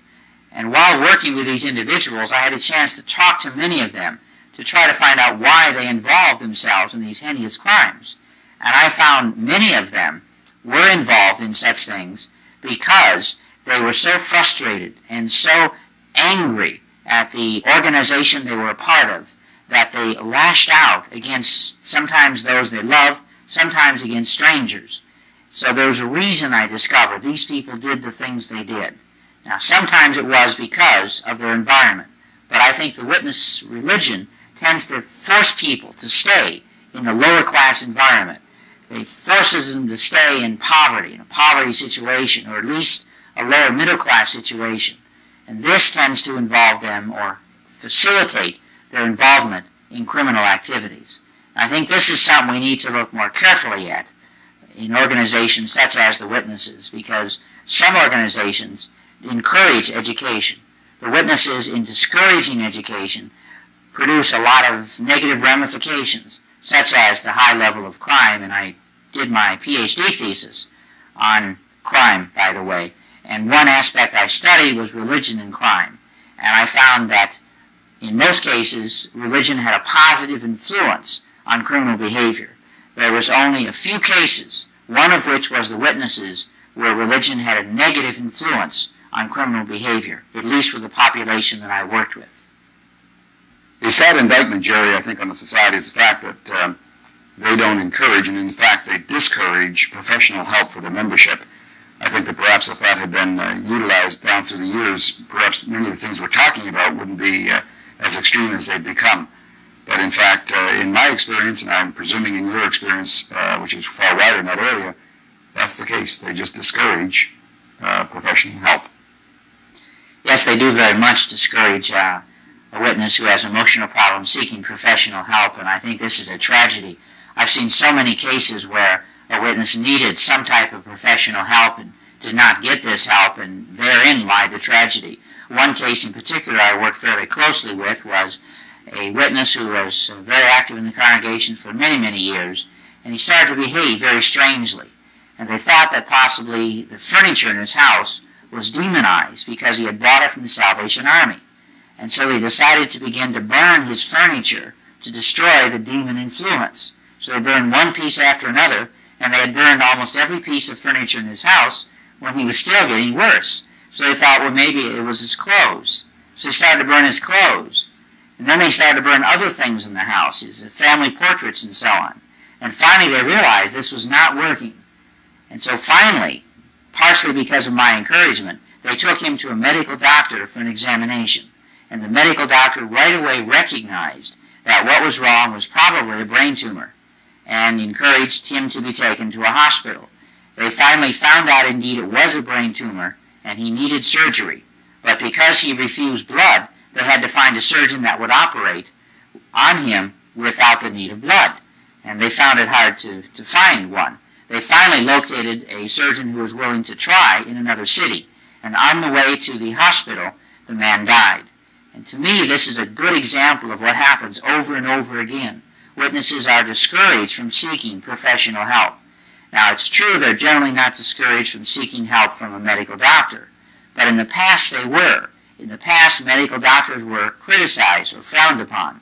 And while working with these individuals, I had a chance to talk to many of them to try to find out why they involved themselves in these heinous crimes. And I found many of them were involved in such things because they were so frustrated and so angry at the organization they were a part of that they lashed out against sometimes those they loved, sometimes against strangers. So there was a reason I discovered these people did the things they did. Now, sometimes it was because of their environment, but I think the witness religion tends to force people to stay in a lower class environment. It forces them to stay in poverty, in a poverty situation, or at least a lower middle class situation. And this tends to involve them or facilitate their involvement in criminal activities. I think this is something we need to look more carefully at in organizations such as the witnesses, because some organizations encourage education. The witnesses, in discouraging education, produce a lot of negative ramifications. such as the high level of crime, and I did my PhD thesis on crime, by the way, and one aspect I studied was religion and crime, and I found that in most cases, religion had a positive influence on criminal behavior. There was only a few cases, one of which was the witnesses, where religion had a negative influence on criminal behavior, at least with the population that I worked with. The sad indictment, Jerry, I think, on the society is the fact that they don't encourage, and in fact they discourage, professional help for their membership. I think that perhaps if that had been utilized down through the years, perhaps many of the things we're talking about wouldn't be as extreme as they've become. But in fact, in my experience, and I'm presuming in your experience, which is far wider in that area, that's the case. They just discourage professional help. Yes, they do very much discourage a witness who has emotional problems seeking professional help, and I think this is a tragedy. I've seen so many cases where a witness needed some type of professional help and did not get this help, and therein lied the tragedy. One case in particular I worked fairly closely with was a witness who was very active in the congregation for many, many years, and he started to behave very strangely. And they thought that possibly the furniture in his house was demonized because he had bought it from the Salvation Army. And so they decided to begin to burn his furniture to destroy the demon influence. So they burned one piece after another, and they had burned almost every piece of furniture in his house when he was still getting worse. So they thought, well, maybe it was his clothes. So they started to burn his clothes. And then they started to burn other things in the house, his family portraits and so on. And finally they realized this was not working. And so finally, partially because of my encouragement, they took him to a medical doctor for an examination. And the medical doctor right away recognized that what was wrong was probably a brain tumor and encouraged him to be taken to a hospital. They finally found out indeed it was a brain tumor and he needed surgery. But because he refused blood, they had to find a surgeon that would operate on him without the need of blood. And they found it hard to find one. They finally located a surgeon who was willing to try in another city. And on the way to the hospital, the man died. And to me, this is a good example of what happens over and over again. Witnesses are discouraged from seeking professional help. Now, it's true they're generally not discouraged from seeking help from a medical doctor, but in the past they were. In the past, medical doctors were criticized or frowned upon,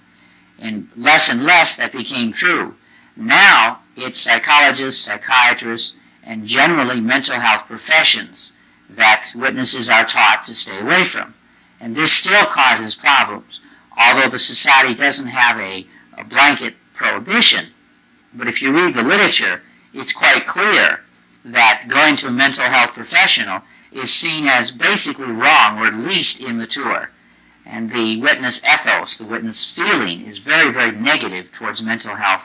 and less that became true. Now, it's psychologists, psychiatrists, and generally mental health professions that witnesses are taught to stay away from. And this still causes problems, although the society doesn't have a blanket prohibition. But if you read the literature, it's quite clear that going to a mental health professional is seen as basically wrong, or at least immature. And the witness ethos, the witness feeling, is very, very negative towards mental health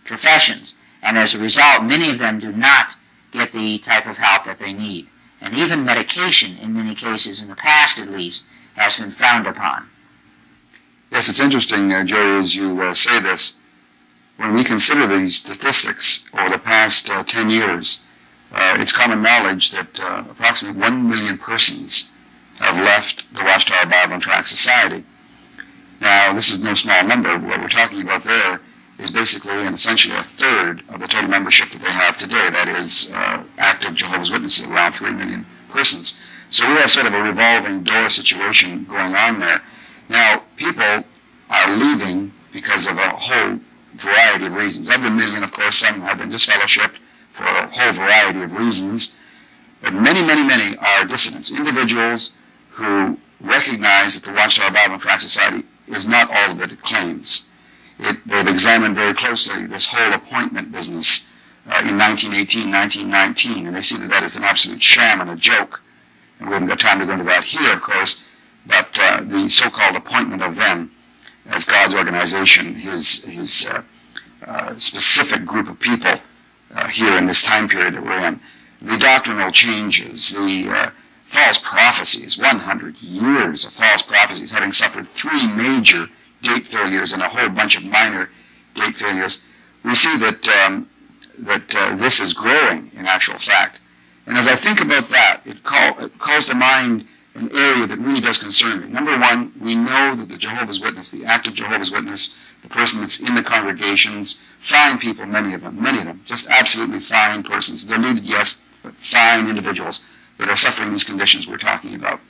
professions. And as a result, many of them do not get the type of help that they need. And even medication, in many cases, in the past at least, has been frowned upon. Yes, it's interesting, Jerry, as you say this. When we consider these statistics over the past 10 years, it's common knowledge that approximately 1 million persons have left the Watchtower Bible and Tract Society. Now, this is no small number. What we're talking about there is basically and essentially a third of the total membership that they have today. That is active Jehovah's Witnesses, around 3 million persons. So we have sort of a revolving door situation going on there. Now, people are leaving because of a whole variety of reasons. Of the million, of course, some have been disfellowshipped for a whole variety of reasons. But many, many, many are dissidents, individuals who recognize that the Watchtower Bible and Tract Society is not all that it claims. They've examined very closely this whole appointment business in 1918, 1919, and they see that that is an absolute sham and a joke. And we haven't got time to go into that here, of course, but the so-called appointment of them as God's organization, his specific group of people here in this time period that we're in, the doctrinal changes, the false prophecies, 100 years of false prophecies, having suffered 3 major date failures and a whole bunch of minor date failures, we see that this is growing in actual fact. And as I think about that, it calls to mind an area that really does concern me. Number one, we know that the Jehovah's Witness, the active Jehovah's Witness, the person that's in the congregations, fine people, many of them, just absolutely fine persons, deluded, yes, but fine individuals that are suffering these conditions we're talking about.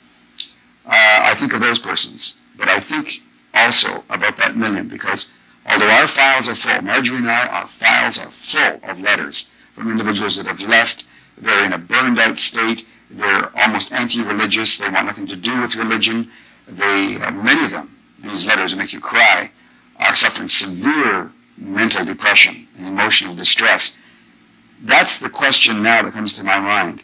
I think of those persons, but I think also about that million, because although our files are full, Marjorie and I, our files are full of letters from individuals that have left. They're in a burned out state. They're almost anti-religious. They want nothing to do with religion. Many of them, these letters make you cry, are suffering severe mental depression and emotional distress. That's the question now that comes to my mind.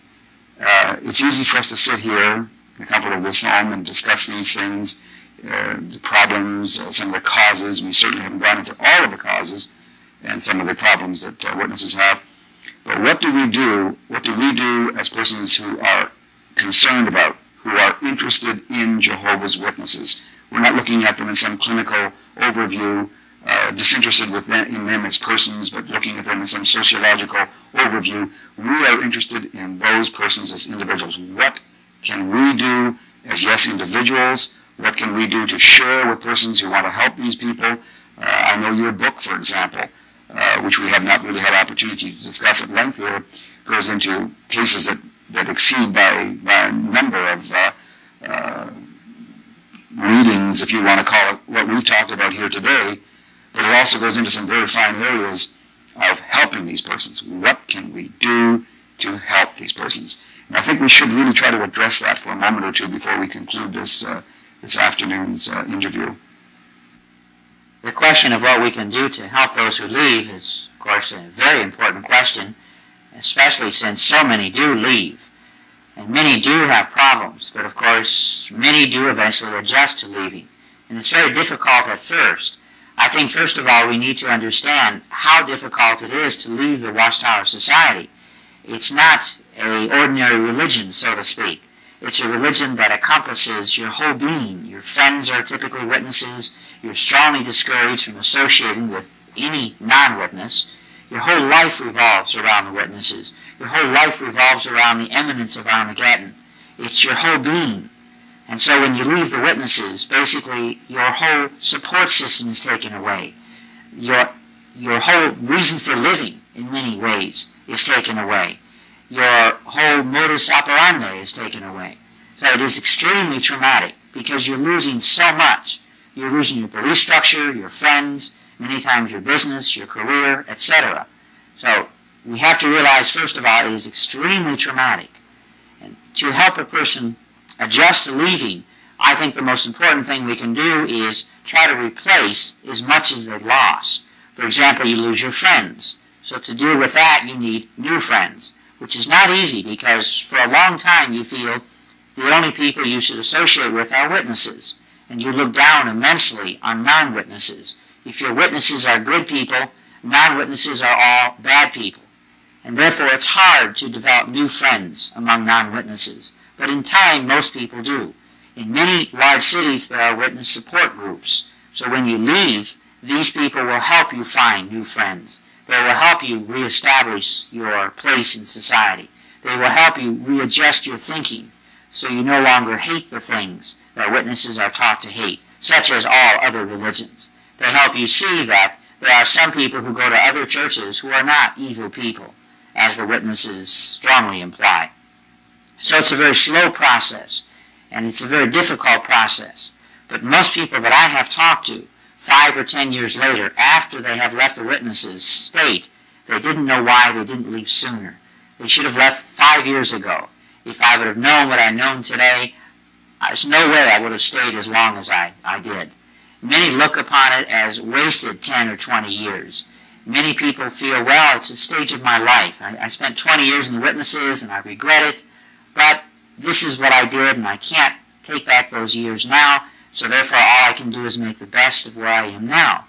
It's easy for us to sit here in the comfort of this home and discuss these things, the problems, some of the causes. We certainly haven't gone into all of the causes and some of the problems that witnesses have. But what do we do? What do we do as persons who are concerned about, who are interested in Jehovah's Witnesses? We're not looking at them in some clinical overview, disinterested in them as persons, but looking at them in some sociological overview. We are interested in those persons as individuals. What can we do as, yes, individuals? What can we do to share with persons who want to help these people? I know your book, for example, which we have not really had opportunity to discuss at length here, goes into cases that exceed by a number of readings, if you want to call it what we've talked about here today, but it also goes into some very fine areas of helping these persons. What can we do to help these persons? And I think we should really try to address that for a moment or two before we conclude this afternoon's interview. The question of what we can do to help those who leave is, of course, a very important question, especially since so many do leave. And many do have problems, but of course, many do eventually adjust to leaving. And it's very difficult at first. I think, first of all, we need to understand how difficult it is to leave the Watchtower Society. It's not an ordinary religion, so to speak. It's a religion that encompasses your whole being. Your friends are typically witnesses. You're strongly discouraged from associating with any non-witness. Your whole life revolves around the witnesses. Your whole life revolves around the imminence of Armageddon. It's your whole being. And so when you leave the witnesses, basically your whole support system is taken away. Your whole reason for living, in many ways, is taken away. Your whole modus operandi is taken away. So it is extremely traumatic because you're losing so much. You're losing your belief structure, your friends, many times your business, your career, etc. So we have to realize, first of all, it is extremely traumatic. And to help a person adjust to leaving, I think the most important thing we can do is try to replace as much as they've lost. For example, you lose your friends. So to deal with that, you need new friends, which is not easy because for a long time you feel the only people you should associate with are witnesses, and you look down immensely on non-witnesses. If your witnesses are good people, non-witnesses are all bad people, and therefore it's hard to develop new friends among non-witnesses. But in time, most people do. In many large cities, there are witness support groups. So when you leave, these people will help you find new friends. They will help you reestablish your place in society. They will help you readjust your thinking so you no longer hate the things that witnesses are taught to hate, such as all other religions. They help you see that there are some people who go to other churches who are not evil people, as the witnesses strongly imply. So it's a very slow process, and it's a very difficult process. But most people that I have talked to, 5 or 10 years later, after they have left the witnesses, state they didn't know why they didn't leave sooner. They should have left 5 years ago. If I would have known what I know today, there's no way I would have stayed as long as I did. Many look upon it as wasted 10 or 20 years. Many people feel, well, it's a stage of my life. I spent 20 years in the witnesses and I regret it, but this is what I did and I can't take back those years now, so therefore all I can do is make the best of where I am now.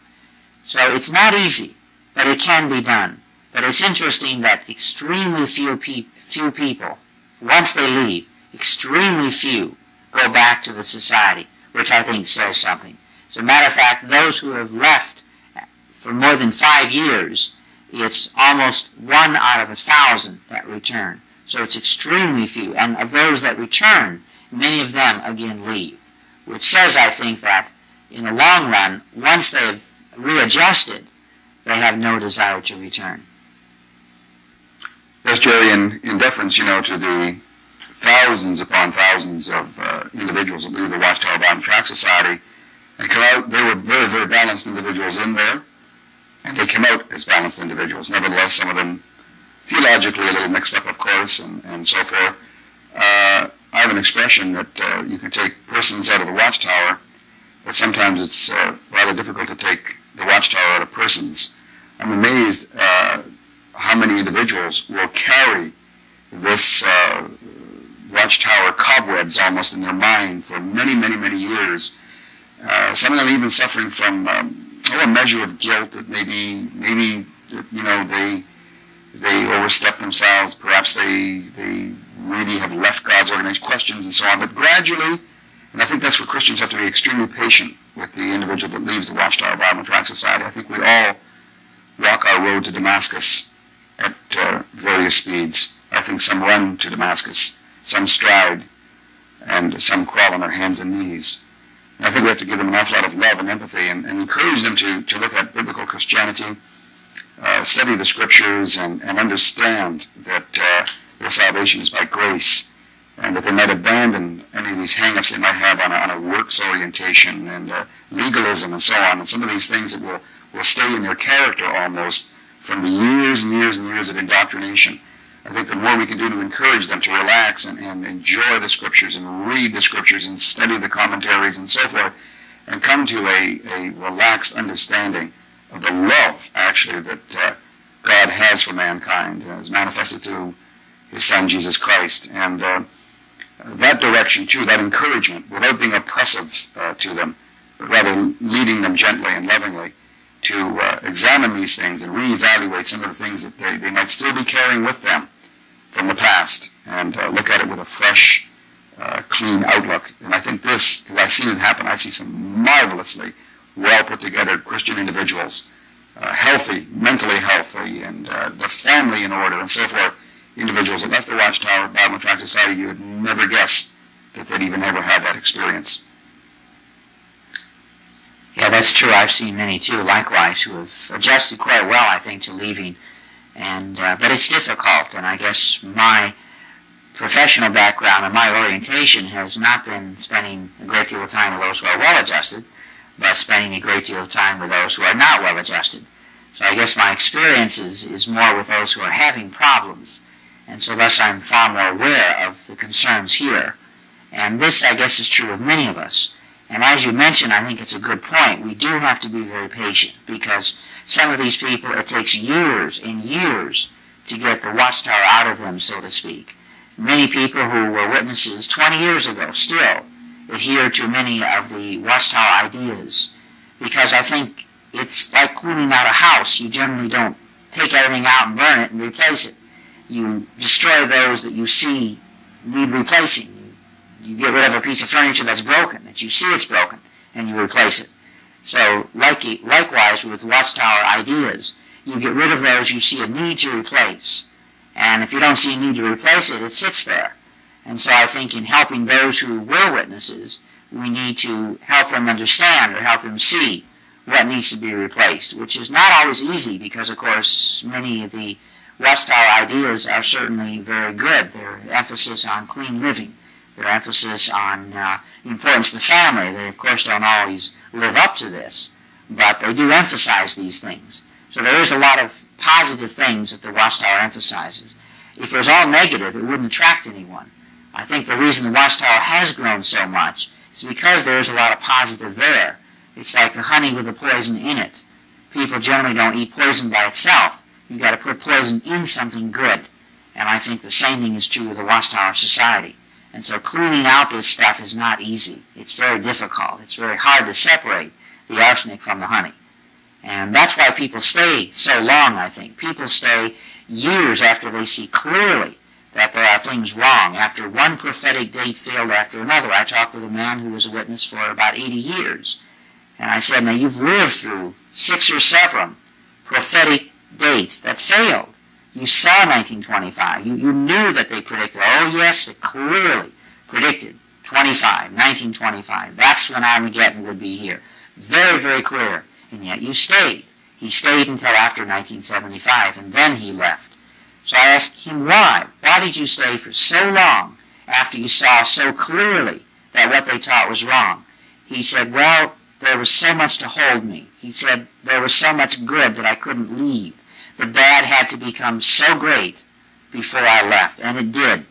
So it's not easy, but it can be done. But it's interesting that extremely few people, once they leave, extremely few go back to the society, which I think says something. As a matter of fact, those who have left for more than 5 years, it's almost 1 out of 1,000 that return. So it's extremely few. And of those that return, many of them again leave, which says, I think, that in the long run, once they've readjusted, they have no desire to return. Yes, Jerry, in deference, to the thousands upon thousands of individuals that leave the Watchtower Bible Tract Society and come out, they were very, very balanced individuals in there, and they came out as balanced individuals. Nevertheless, some of them theologically a little mixed up, of course, and so forth. I have an expression that you can take persons out of the Watchtower, but sometimes it's rather difficult to take the Watchtower out of persons. I'm amazed how many individuals will carry this Watchtower cobwebs almost in their mind for many, many, many years. Some of them even suffering from a measure of guilt that maybe they overstep themselves. Perhaps they really have left God's organization, questions and so on. But gradually, and I think that's where Christians have to be extremely patient with the individual that leaves the Watchtower Bible Tract Society. I think we all walk our road to Damascus at various speeds. I think some run to Damascus, some stride, and some crawl on their hands and knees. And I think we have to give them an awful lot of love and empathy and encourage them to look at biblical Christianity, study the Scriptures, and understand that their salvation is by grace, and that they might abandon any of these hang-ups they might have on a works orientation and legalism and so on, and some of these things that will stay in their character almost from the years and years and years of indoctrination. I think the more we can do to encourage them to relax and enjoy the Scriptures and read the Scriptures and study the commentaries and so forth, and come to a relaxed understanding of the love, actually, that God has for mankind, as manifested through His Son, Jesus Christ. And that direction, too, that encouragement, without being oppressive to them, but rather leading them gently and lovingly to examine these things and reevaluate some of the things that they might still be carrying with them from the past, and look at it with a fresh, clean outlook. And I think this, because I've seen it happen, I see some marvelously well put together Christian individuals, healthy, mentally healthy, and the family in order, and so forth. Individuals that left the Watchtower Bible Tract Society, you would never guess that they'd even ever had that experience. Yeah, that's true. I've seen many, too, likewise, who have adjusted quite well, I think, to leaving. And but it's difficult, and I guess my professional background and my orientation has not been spending a great deal of time with those who are well-adjusted, but spending a great deal of time with those who are not well-adjusted. So I guess my experience is more with those who are having problems, and so thus I'm far more aware of the concerns here. And this, I guess, is true of many of us. And as you mentioned, I think it's a good point. We do have to be very patient, because some of these people, it takes years and years to get the Watchtower out of them, so to speak. Many people who were witnesses 20 years ago still adhere to many of the Watchtower ideas, because I think it's like cleaning out a house. You generally don't take everything out and burn it and replace it. You destroy those that you see need replacing. You get rid of a piece of furniture that's broken, that you see it's broken, and you replace it. So likewise with Watchtower ideas, you get rid of those you see a need to replace. And if you don't see a need to replace it, it sits there. And so I think in helping those who were witnesses, we need to help them understand or help them see what needs to be replaced, which is not always easy, because, of course, many of the Watchtower ideas are certainly very good. Their emphasis on clean living, their emphasis on the importance of the family. They, of course, don't always live up to this, but they do emphasize these things. So there is a lot of positive things that the Watchtower emphasizes. If it was all negative, it wouldn't attract anyone. I think the reason the Watchtower has grown so much is because there is a lot of positive there. It's like the honey with the poison in it. People generally don't eat poison by itself. You've got to put poison in something good. And I think the same thing is true with the Watchtower Society. And so cleaning out this stuff is not easy. It's very difficult. It's very hard to separate the arsenic from the honey. And that's why people stay so long, I think. People stay years after they see clearly that there are things wrong. After one prophetic date failed after another. I talked with a man who was a witness for about 80 years. And I said, now you've lived through 6 or 7 prophetic dates that failed. You saw 1925. You knew that they predicted. Oh, yes, they clearly predicted 1925. That's when Armageddon would be here. Very, very clear. And yet you stayed. He stayed until after 1975, and then he left. So I asked him why. Why did you stay for so long after you saw so clearly that what they taught was wrong? He said, well, there was so much to hold me. He said, there was so much good that I couldn't leave. The bad had to become so great before I left, and it did.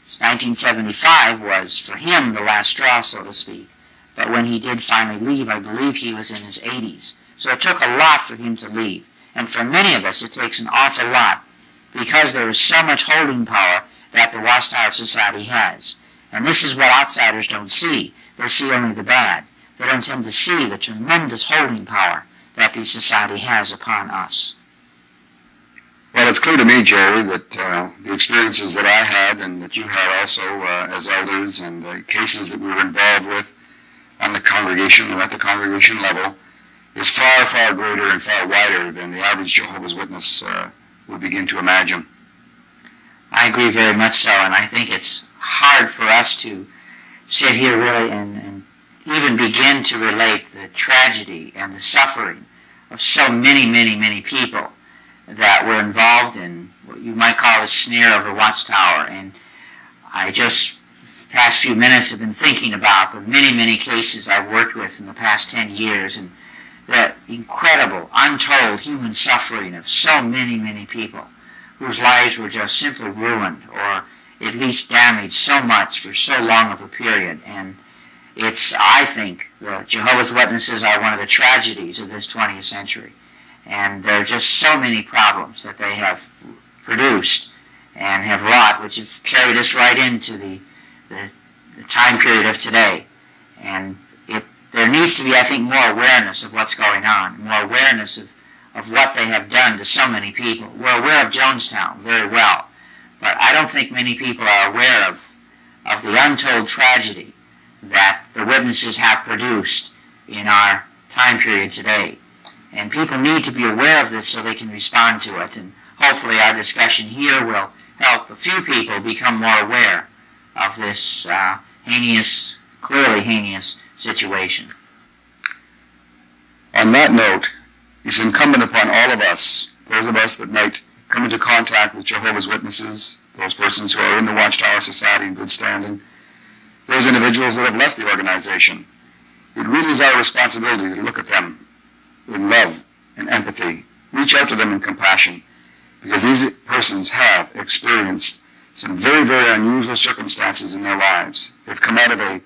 1975 was, for him, the last straw, so to speak. But when he did finally leave, I believe he was in his 80s. So it took a lot for him to leave. And for many of us, it takes an awful lot, because there is so much holding power that the Watchtower Society has. And this is what outsiders don't see. They see only the bad. They don't tend to see the tremendous holding power that the society has upon us. Well, it's clear to me, Jerry, that the experiences that I had and that you had also as elders and the cases that we were involved with on the congregation or at the congregation level is far, far greater and far wider than the average Jehovah's Witness would begin to imagine. I agree very much so, and I think it's hard for us to sit here really and even begin to relate the tragedy and the suffering of so many, many, many people that were involved in what you might call the snare of the Watchtower. And I just, the past few minutes, have been thinking about the many, many cases I've worked with in the past 10 years and the incredible, untold human suffering of so many, many people whose lives were just simply ruined or at least damaged so much for so long of a period. And it's, I think, the Jehovah's Witnesses are one of the tragedies of this 20th century. And there are just so many problems that they have produced and have wrought, which have carried us right into the time period of today. And there needs to be, I think, more awareness of what's going on, more awareness of what they have done to so many people. We're aware of Jonestown very well, but I don't think many people are aware of the untold tragedy that the witnesses have produced in our time period today. And people need to be aware of this so they can respond to it. And hopefully our discussion here will help a few people become more aware of this heinous, clearly heinous situation. On that note, it's incumbent upon all of us, those of us that might come into contact with Jehovah's Witnesses, those persons who are in the Watchtower Society in good standing, those individuals that have left the organization. It really is our responsibility to look at them in love and empathy, reach out to them in compassion, because these persons have experienced some very, very unusual circumstances in their lives. They've come out of a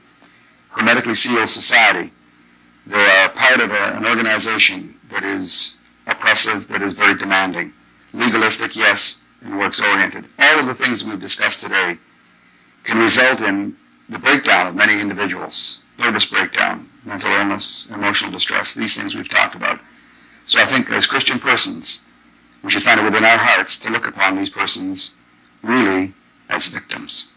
hermetically sealed society. They are part of an organization that is oppressive, that is very demanding. Legalistic, yes, and works-oriented. All of the things we've discussed today can result in the breakdown of many individuals. Nervous breakdown, mental illness, emotional distress, these things we've talked about. So I think as Christian persons, we should find it within our hearts to look upon these persons really as victims.